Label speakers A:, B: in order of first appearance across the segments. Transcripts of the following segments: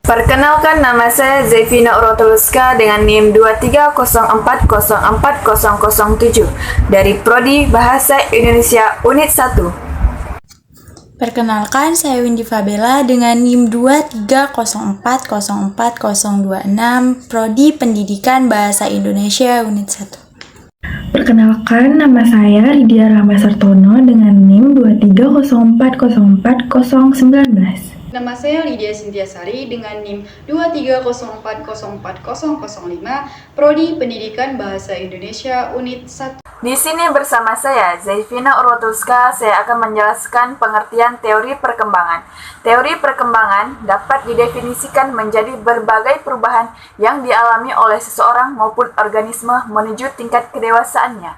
A: Perkenalkan, nama saya Zevina Urotuluska dengan NIM 2304040007 dari Prodi Bahasa Indonesia Unit 1.
B: Perkenalkan, saya Windy Fabela dengan NIM 2304040026 Prodi Pendidikan Bahasa Indonesia Unit 1.
C: Perkenalkan, nama saya Lydia Rahma Sartono dengan NIM 2304040019.
D: Nama saya Lydia Cynthia Sari dengan NIM 2304040005 Prodi Pendidikan Bahasa Indonesia Unit 1.
A: Di sini bersama saya, Zevina Urotuluska, saya akan menjelaskan pengertian teori perkembangan. Teori perkembangan dapat didefinisikan menjadi berbagai perubahan yang dialami oleh seseorang maupun organisme menuju tingkat kedewasaannya,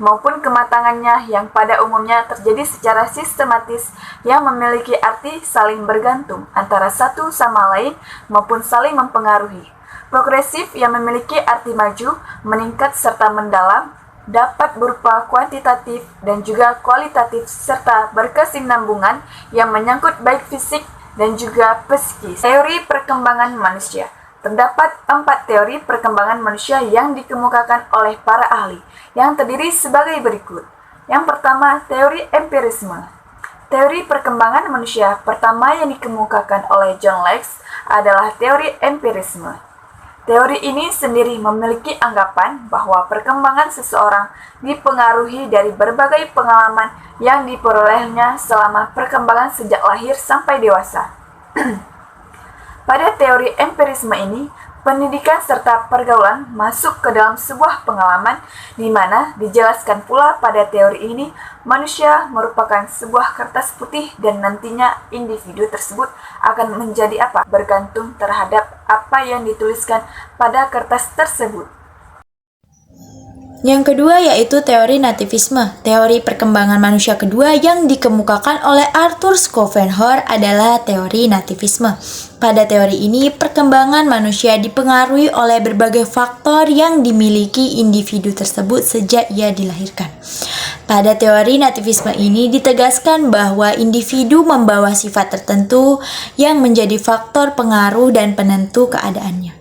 A: maupun kematangannya yang pada umumnya terjadi secara sistematis yang memiliki arti saling bergantung antara satu sama lain maupun saling mempengaruhi. Progresif yang memiliki arti maju, meningkat serta mendalam, dapat berupa kuantitatif dan juga kualitatif serta berkesinambungan yang menyangkut baik fisik dan juga psikis. Teori perkembangan manusia. Terdapat 4 teori perkembangan manusia yang dikemukakan oleh para ahli, yang terdiri sebagai berikut. Yang pertama, teori empirisme. Teori perkembangan manusia pertama yang dikemukakan oleh John Locke adalah teori empirisme. Teori ini sendiri memiliki anggapan bahwa perkembangan seseorang dipengaruhi dari berbagai pengalaman yang diperolehnya selama perkembangan sejak lahir sampai dewasa. Pada teori empirisme ini, pendidikan serta pergaulan masuk ke dalam sebuah pengalaman, di mana dijelaskan pula pada teori ini manusia merupakan sebuah kertas putih dan nantinya individu tersebut akan menjadi apa bergantung terhadap apa yang dituliskan pada kertas tersebut.
B: Yang kedua yaitu teori nativisme. Teori perkembangan manusia kedua yang dikemukakan oleh Arthur Schopenhauer adalah teori nativisme. Pada teori ini, perkembangan manusia dipengaruhi oleh berbagai faktor yang dimiliki individu tersebut sejak ia dilahirkan. Pada teori nativisme ini ditegaskan bahwa individu membawa sifat tertentu yang menjadi faktor pengaruh dan penentu keadaannya.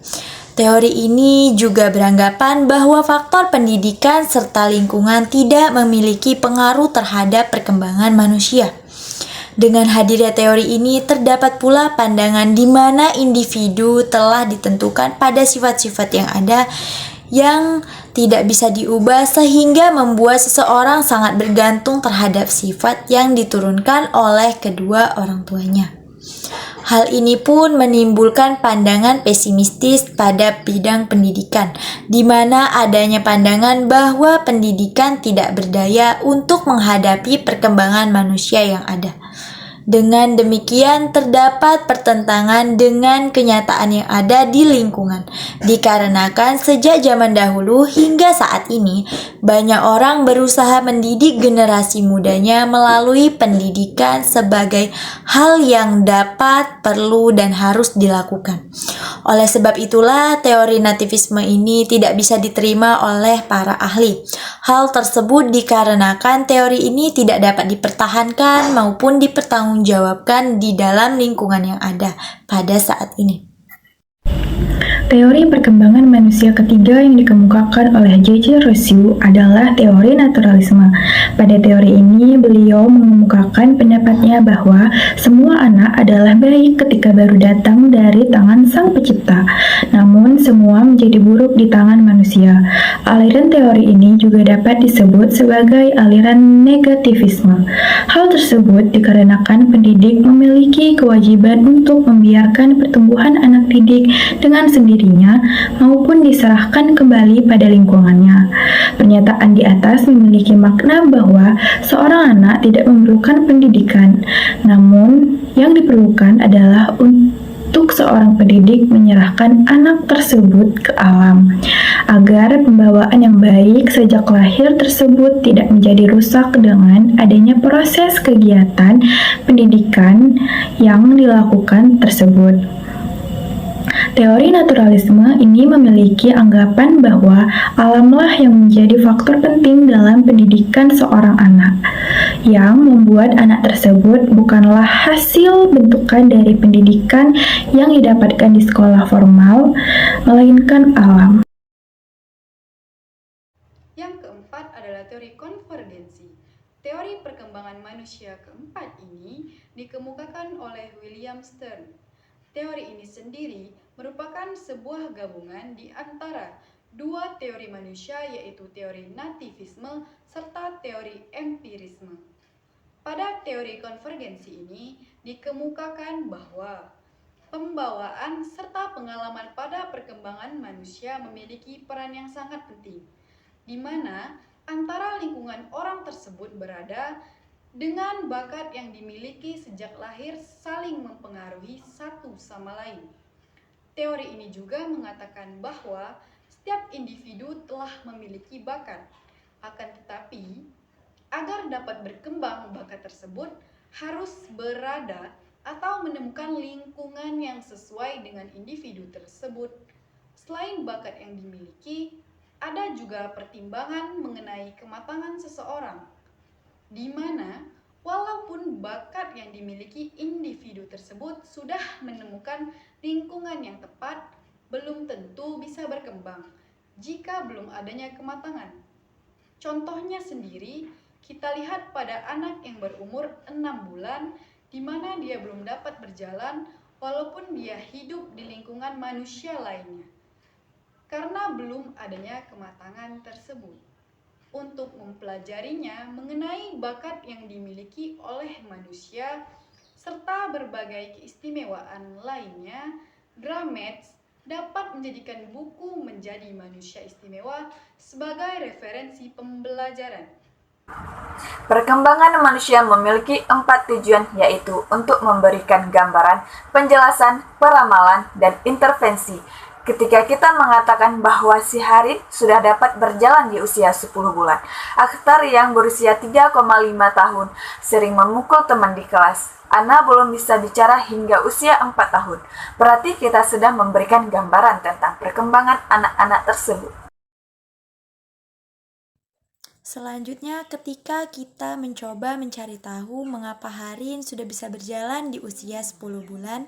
B: Teori ini juga beranggapan bahwa faktor pendidikan serta lingkungan tidak memiliki pengaruh terhadap perkembangan manusia. Dengan hadirnya teori ini, terdapat pula pandangan di mana individu telah ditentukan pada sifat-sifat yang ada yang tidak bisa diubah sehingga membuat seseorang sangat bergantung terhadap sifat yang diturunkan oleh kedua orang tuanya. Hal ini pun menimbulkan pandangan pesimistis pada bidang pendidikan, di mana adanya pandangan bahwa pendidikan tidak berdaya untuk menghadapi perkembangan manusia yang ada. Dengan demikian, terdapat pertentangan dengan kenyataan yang ada di lingkungan, dikarenakan sejak zaman dahulu hingga saat ini, banyak orang berusaha mendidik generasi mudanya melalui pendidikan sebagai hal yang dapat, perlu, dan harus dilakukan. Oleh sebab itulah, teori nativisme ini tidak bisa diterima oleh para ahli. Hal tersebut dikarenakan teori ini tidak dapat dipertahankan maupun dipertanggungjawabkan di dalam lingkungan yang ada pada saat ini.
C: Teori perkembangan manusia ketiga yang dikemukakan oleh J.J. Rousseau adalah teori naturalisme. Pada teori ini, beliau mengemukakan pendapatnya bahwa semua anak adalah baik ketika baru datang dari tangan Sang Pencipta, namun semua menjadi buruk di tangan manusia. Aliran teori ini juga dapat disebut sebagai aliran negativisme. Hal tersebut dikarenakan pendidik memiliki kewajiban untuk membiarkan pertumbuhan anak didik dengan sendirinya maupun diserahkan kembali pada lingkungannya. Pernyataan di atas memiliki makna bahwa seorang anak tidak memerlukan pendidikan, namun yang diperlukan adalah untuk seorang pendidik menyerahkan anak tersebut ke alam, agar pembawaan yang baik sejak lahir tersebut tidak menjadi rusak dengan adanya proses kegiatan pendidikan yang dilakukan tersebut. Teori naturalisme ini memiliki anggapan bahwa alamlah yang menjadi faktor penting dalam pendidikan seorang anak. yang membuat anak tersebut bukanlah hasil bentukan dari pendidikan yang didapatkan di sekolah formal, melainkan alam.
D: Yang keempat adalah teori konvergensi. Teori perkembangan manusia keempat ini dikemukakan oleh William Stern. Teori ini sendiri merupakan sebuah gabungan di antara dua teori manusia, yaitu teori nativisme serta teori empirisme. Pada teori konvergensi ini dikemukakan bahwa pembawaan serta pengalaman pada perkembangan manusia memiliki peran yang sangat penting, di mana antara lingkungan orang tersebut berada dengan bakat yang dimiliki sejak lahir saling mempengaruhi satu sama lain. Teori ini juga mengatakan bahwa setiap individu telah memiliki bakat, akan tetapi agar dapat berkembang bakat tersebut harus berada atau menemukan lingkungan yang sesuai dengan individu tersebut. Selain bakat yang dimiliki, ada juga pertimbangan mengenai kematangan seseorang, di mana walaupun bakat yang dimiliki individu tersebut sudah menemukan lingkungan yang tepat, belum tentu bisa berkembang jika belum adanya kematangan. Contohnya sendiri, kita lihat pada anak yang berumur 6 bulan, di mana dia belum dapat berjalan walaupun dia hidup di lingkungan manusia lainnya, karena belum adanya kematangan tersebut. Untuk mempelajarinya mengenai bakat yang dimiliki oleh manusia serta berbagai keistimewaan lainnya, Gramets dapat menjadikan buku Menjadi Manusia Istimewa sebagai referensi pembelajaran.
A: Perkembangan manusia memiliki 4 tujuan, yaitu untuk memberikan gambaran, penjelasan, peramalan, dan intervensi. Ketika kita mengatakan bahwa si Harin sudah dapat berjalan di usia 10 bulan, Akhtar yang berusia 3,5 tahun sering memukul teman di kelas. Ana belum bisa bicara hingga usia 4 tahun. Berarti kita sedang memberikan gambaran tentang perkembangan anak-anak tersebut.
B: Selanjutnya, ketika kita mencoba mencari tahu mengapa Harin sudah bisa berjalan di usia 10 bulan,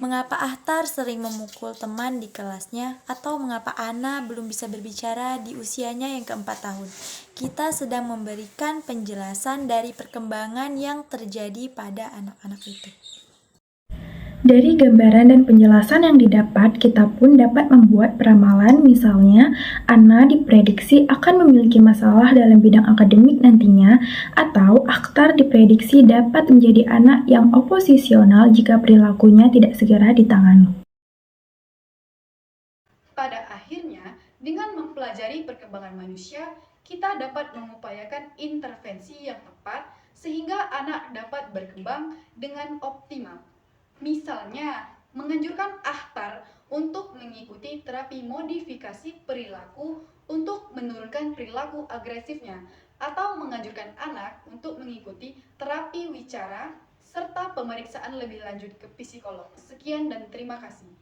B: mengapa Akhtar sering memukul teman di kelasnya, atau mengapa Ana belum bisa berbicara di usianya yang keempat tahun, kita sedang memberikan penjelasan dari perkembangan yang terjadi pada anak-anak itu.
C: Dari gambaran dan penjelasan yang didapat, kita pun dapat membuat peramalan. Misalnya, Ana diprediksi akan memiliki masalah dalam bidang akademik nantinya, atau Akhtar diprediksi dapat menjadi anak yang oposisional jika perilakunya tidak segera ditangani.
D: Pada akhirnya, dengan mempelajari perkembangan manusia, kita dapat mengupayakan intervensi yang tepat sehingga anak dapat berkembang dengan optimal. Misalnya, menganjurkan Akhtar untuk mengikuti terapi modifikasi perilaku untuk menurunkan perilaku agresifnya, atau menganjurkan anak untuk mengikuti terapi wicara serta pemeriksaan lebih lanjut ke psikolog. Sekian dan terima kasih.